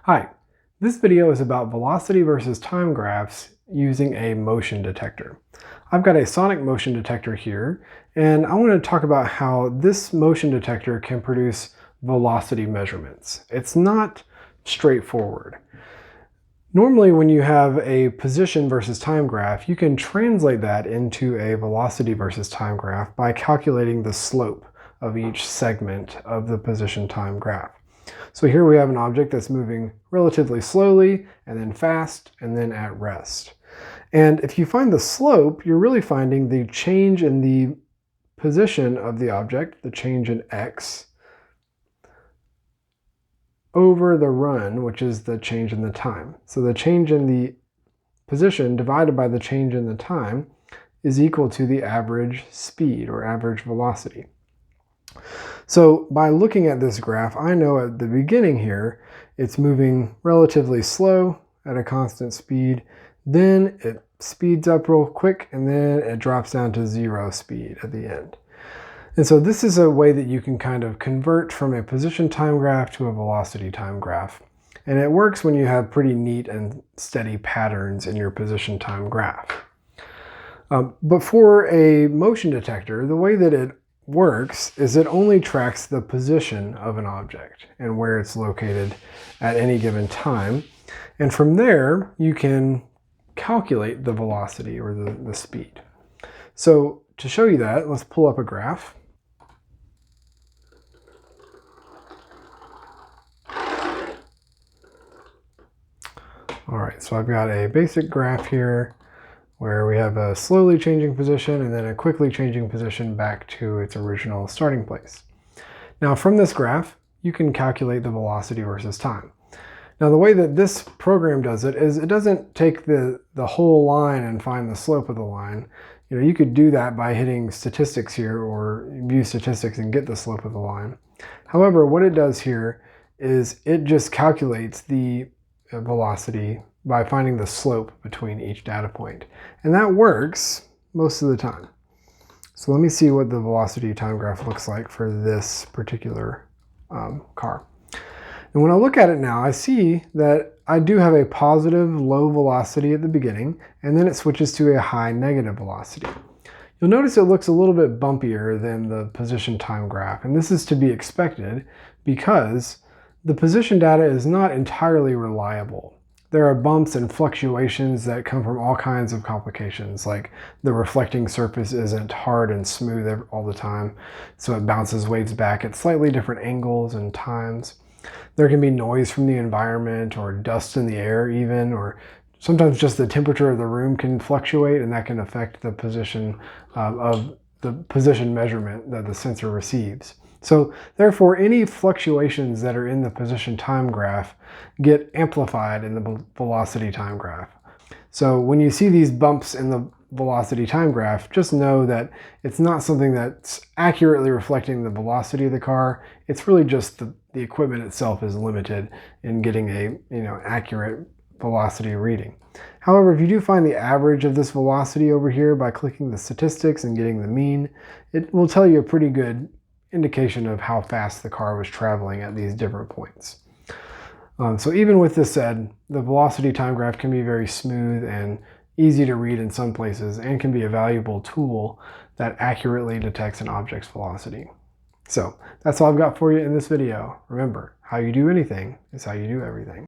Hi, this video is about velocity versus time graphs using a motion detector. I've got a sonic motion detector here, and I want to talk about how this motion detector can produce velocity measurements. It's not straightforward. Normally, when you have a position versus time graph, you can translate that into a velocity versus time graph by calculating the slope of each segment of the position time graph. So here we have an object that's moving relatively slowly, and then fast, and then at rest. And if you find the slope, you're really finding the change in the position of the object, the change in x, over the run, which is the change in the time. So the change in the position divided by the change in the time is equal to the average speed or average velocity. So by looking at this graph, I know at the beginning here, it's moving relatively slow at a constant speed. Then it speeds up real quick, and then it drops down to 0 speed at the end. And so this is a way that you can kind of convert from a position time graph to a velocity time graph. And it works when you have pretty neat and steady patterns in your position time graph. But for a motion detector, the way that it works is it only tracks the position of an object and where it's located at any given time. And from there, you can calculate the velocity or the speed. So to show you that, let's pull up a graph. All right, so I've got a basic graph here where we have a slowly changing position and then a quickly changing position back to its original starting place. Now from this graph, you can calculate the velocity versus time. Now the way that this program does it is it doesn't take the whole line and find the slope of the line. You could do that by hitting statistics here or view statistics and get the slope of the line. However, what it does here is it just calculates the velocity by finding the slope between each data point. And that works most of the time. So let me see what the velocity time graph looks like for this particular car. And when I look at it now, I see that I do have a positive low velocity at the beginning, and then it switches to a high negative velocity. You'll notice it looks a little bit bumpier than the position time graph, and this is to be expected because the position data is not entirely reliable. There are bumps and fluctuations that come from all kinds of complications, like the reflecting surface isn't hard and smooth all the time, so it bounces waves back at slightly different angles and times. There can be noise from the environment or dust in the air even, or sometimes just the temperature of the room can fluctuate, and that can affect the position of the position measurement that the sensor receives. So therefore, any fluctuations that are in the position time graph get amplified in the velocity time graph. So when you see these bumps in the velocity time graph, just know that it's not something that's accurately reflecting the velocity of the car. It's really just the equipment itself is limited in getting a accurate velocity reading. However, if you do find the average of this velocity over here by clicking the statistics and getting the mean, it will tell you a pretty good indication of how fast the car was traveling at these different points. So even with this said, the velocity time graph can be very smooth and easy to read in some places and can be a valuable tool that accurately detects an object's velocity. So that's all I've got for you in this video. Remember, how you do anything is how you do everything.